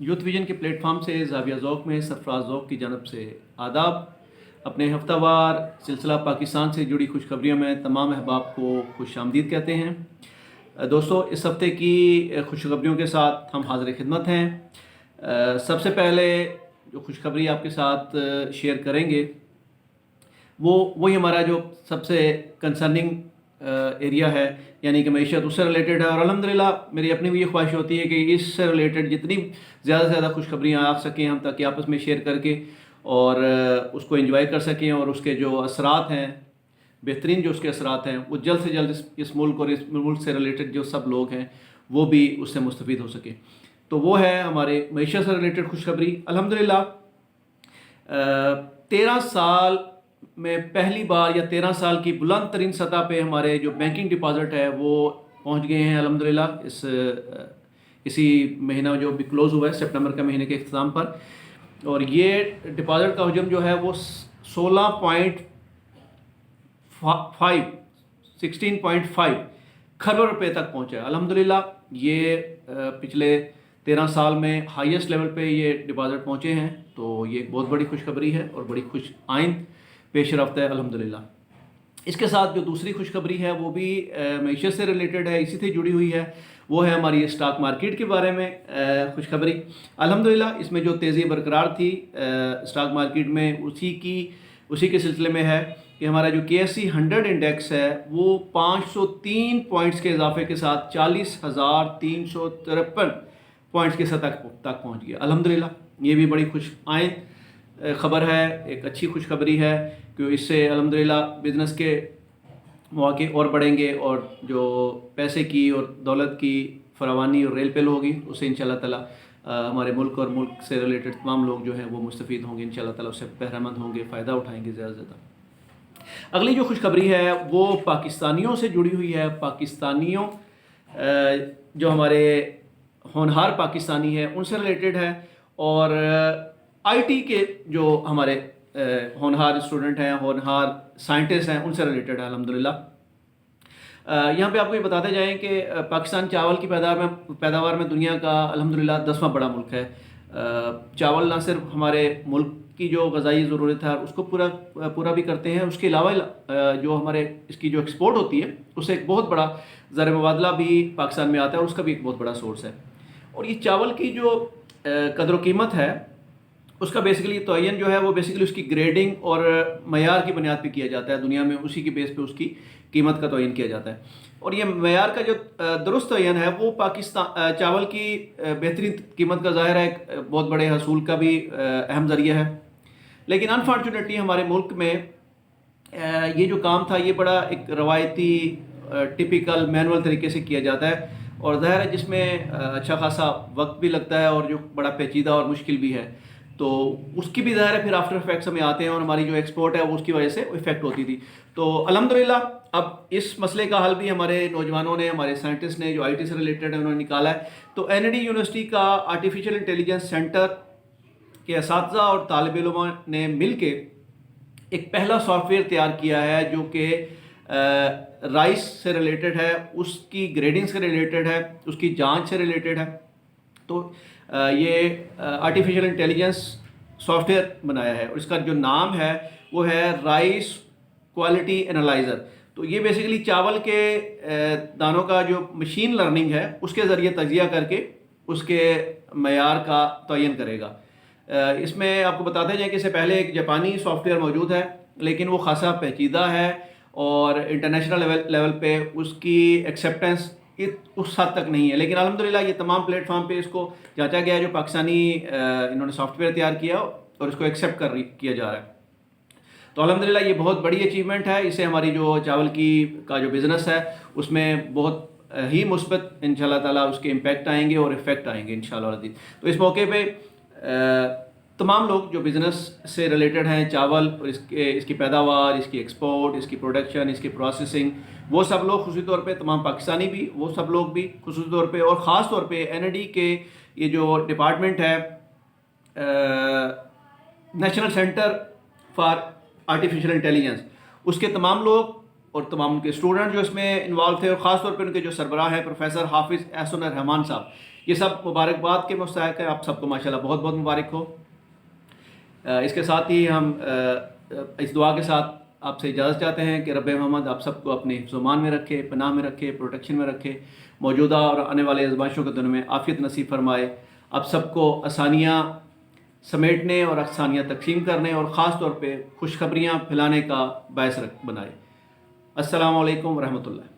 Youth vision کے plate form سے زاویہ ذوق میں سرفراز ذوق کی جانب سے آداب. اپنے ہفتہ وار سلسلہ پاکستان سے جڑی خوشخبریوں میں تمام احباب کو خوش آمدید کہتے ہیں. دوستو، اس ہفتے کی خوشخبریوں کے ساتھ ہم حاضر خدمت ہیں. سب سے پہلے جو خوشخبری آپ کے ساتھ شیئر کریں گے وہی ہمارا جو سب سے کنسرننگ ایریا ہے، یعنی کہ معیشت، اس سے ریلیٹڈ ہے. اور الحمدللہ میری اپنی بھی یہ خواہش ہوتی ہے کہ اس سے ریلیٹڈ جتنی زیادہ سے زیادہ خوشخبریاں آ سکیں ہم، تاکہ آپس میں شیئر کر کے اور اس کو انجوائے کر سکیں، اور اس کے جو اثرات ہیں، بہترین جو اس کے اثرات ہیں، وہ جلد سے جلد اس ملک اور اس ملک سے ریلیٹڈ جو سب لوگ ہیں وہ بھی اس سے مستفید ہو سکیں. تو وہ ہے ہمارے معیشت سے ریلیٹڈ خوشخبری. الحمدللہ 13 سال میں پہلی بار یا 13 سال کی بلند ترین سطح پہ ہمارے جو بینکنگ ڈپازٹ ہے وہ پہنچ گئے ہیں الحمدللہ. اسی مہینہ جو بھی کلوز ہوا ہے سپٹمبر کے مہینے کے اختتام پر، اور یہ ڈپازٹ کا حجم جو ہے وہ 16.5 کھرب روپے تک پہنچا ہے. الحمدللہ یہ پچھلے 13 سال میں ہائیسٹ لیول پہ یہ ڈپازٹ پہنچے ہیں. تو یہ ایک بہت بڑی خوشخبری ہے اور بڑی خوش آئند پیش رفت ہے الحمدللہ. اس کے ساتھ جو دوسری خوشخبری ہے وہ بھی معیشت سے ریلیٹڈ ہے، اسی سے جڑی ہوئی ہے. وہ ہے ہماری اسٹاک مارکیٹ کے بارے میں خوشخبری. الحمدللہ اس میں جو تیزی برقرار تھی اسٹاک مارکیٹ میں، اسی کے سلسلے میں ہے کہ ہمارا جو KSE 100 انڈیکس ہے وہ 503 پوائنٹس کے اضافے کے ساتھ 40,353 پوائنٹس کے سطح تک پہنچ گیا. الحمدللہ یہ بھی بڑی خوش آئند خبر ہے، ایک اچھی خوشخبری ہے کہ اس سے الحمدللہ بزنس کے مواقع اور بڑھیں گے، اور جو پیسے کی اور دولت کی فراوانی اور ریل پیل ہوگی اس سے انشاءاللہ تعالیٰ ہمارے ملک اور ملک سے ریلیٹڈ تمام لوگ جو ہیں وہ مستفید ہوں گے انشاءاللہ تعالیٰ، اس سے بہرہ مند ہوں گے، فائدہ اٹھائیں گے زیادہ سے زیادہ. اگلی جو خوشخبری ہے وہ پاکستانیوں سے جڑی ہوئی ہے. پاکستانیوں جو ہمارے ہونہار پاکستانی ہیں ان سے ریلیٹڈ ہے، اور IT کے جو ہمارے ہونہار اسٹوڈنٹ ہیں، ہونہار سائنٹسٹ ہیں، ان سے ریلیٹڈ ہے الحمدللہ. یہاں پہ آپ کو یہ بتاتے جائیں کہ پاکستان چاول کی پیداوار میں دنیا کا الحمدللہ 10واں بڑا ملک ہے. چاول نہ صرف ہمارے ملک کی جو غذائی ضرورت ہے اس کو پورا بھی کرتے ہیں، اس کے علاوہ جو ہمارے اس کی جو ایکسپورٹ ہوتی ہے اس سے ایک بہت بڑا زر مبادلہ بھی پاکستان میں آتا ہے، اور اس کا بھی ایک بہت بڑا سورس ہے. اور یہ چاول کی جو قدر و قیمت ہے اس کا بیسیکلی تعین جو ہے وہ بیسیکلی اس کی گریڈنگ اور معیار کی بنیاد پہ کیا جاتا ہے. دنیا میں اسی کی بیس پہ اس کی قیمت کا تعین کیا جاتا ہے، اور یہ معیار کا جو درست تعین ہے وہ پاکستان چاول کی بہترین قیمت کا ظاہر ہے ایک بہت بڑے حصول کا بھی اہم ذریعہ ہے. لیکن انفارچونیٹلی ہمارے ملک میں یہ جو کام تھا یہ بڑا ایک روایتی ٹپیکل مینول طریقے سے کیا جاتا ہے، اور ظاہر ہے جس میں اچھا خاصا وقت بھی لگتا ہے اور جو بڑا پیچیدہ اور مشکل بھی ہے. تو اس کی بھی ظاہر ہے پھر آفٹر افیکٹس ہمیں آتے ہیں، اور ہماری جو ایکسپورٹ ہے وہ اس کی وجہ سے افیکٹ ہوتی تھی. تو الحمدللہ اب اس مسئلے کا حل بھی ہمارے نوجوانوں نے، ہمارے سائنٹسٹ نے جو IT سے ریلیٹڈ ہے انہوں نے نکالا ہے. تو NID یونیورسٹی کا آرٹیفیشل انٹیلیجنس سینٹر کے اساتذہ اور طالب علموں نے مل کے ایک پہلا سافٹ ویئر تیار کیا ہے جو کہ رائس سے ریلیٹڈ ہے، اس کی گریڈنگ سے ریلیٹڈ ہے، اس کی جانچ سے ریلیٹڈ ہے. تو یہ آرٹیفیشل انٹیلیجنس سافٹ ویئر بنایا ہے، اور اس کا جو نام ہے وہ ہے رائس کوالٹی انالائزر. تو یہ بیسیکلی چاول کے دانوں کا جو مشین لرننگ ہے اس کے ذریعے تجزیہ کر کے اس کے معیار کا تعین کرے گا. اس میں آپ کو بتاتے جائیں کہ اس سے پہلے ایک جاپانی سافٹ ویئر موجود ہے، لیکن وہ خاصا پیچیدہ ہے اور انٹرنیشنل لیول پہ اس کی ایکسیپٹنس اس حد تک نہیں ہے. لیکن الحمدللہ یہ تمام پلیٹ فارم پہ اس کو جانچا گیا ہے، جو پاکستانی انہوں نے سافٹ ویئر تیار کیا اور اس کو ایکسیپٹ کیا جا رہا ہے. تو الحمدللہ یہ بہت بڑی اچیومنٹ ہے. اس سے ہماری جو چاول کا جو بزنس ہے اس میں بہت ہی مثبت انشاءاللہ تعالیٰ اس کے امپیکٹ آئیں گے اور افیکٹ آئیں گے انشاءاللہ. تو اس موقع پہ تمام لوگ جو بزنس سے ریلیٹڈ ہیں، چاول اور اس کی پیداوار، اس کی ایکسپورٹ، اس کی پروڈکشن، اس کی پروسیسنگ، وہ سب لوگ خصوصی طور پہ، تمام پاکستانی بھی، وہ سب لوگ بھی خصوصی طور پہ، اور خاص طور پہ NID کے یہ جو ڈپارٹمنٹ ہے national centre for artificial intelligence, اس کے تمام لوگ اور تمام ان کے اسٹوڈنٹ جو اس میں انوالو تھے، اور خاص طور پہ ان کے جو سربراہ ہیں پروفیسر حافظ احسن الرحمان صاحب، یہ سب مبارکباد کے مستحق ہیں. آپ سب کو ماشاءاللہ بہت بہت مبارک ہو. اس کے ساتھ ہی ہم اس دعا کے ساتھ آپ سے اجازت چاہتے ہیں کہ رب محمد آپ سب کو اپنے حفظ و امان میں رکھے، پناہ میں رکھے، پروٹیکشن میں رکھے، موجودہ اور آنے والے آزمائشوں کے دنوں میں عافیت نصیب فرمائے، آپ سب کو آسانیاں سمیٹنے اور آسانیاں تقسیم کرنے اور خاص طور پہ خوشخبریاں پھیلانے کا باعث بنائے. السلام علیکم ورحمۃ اللہ.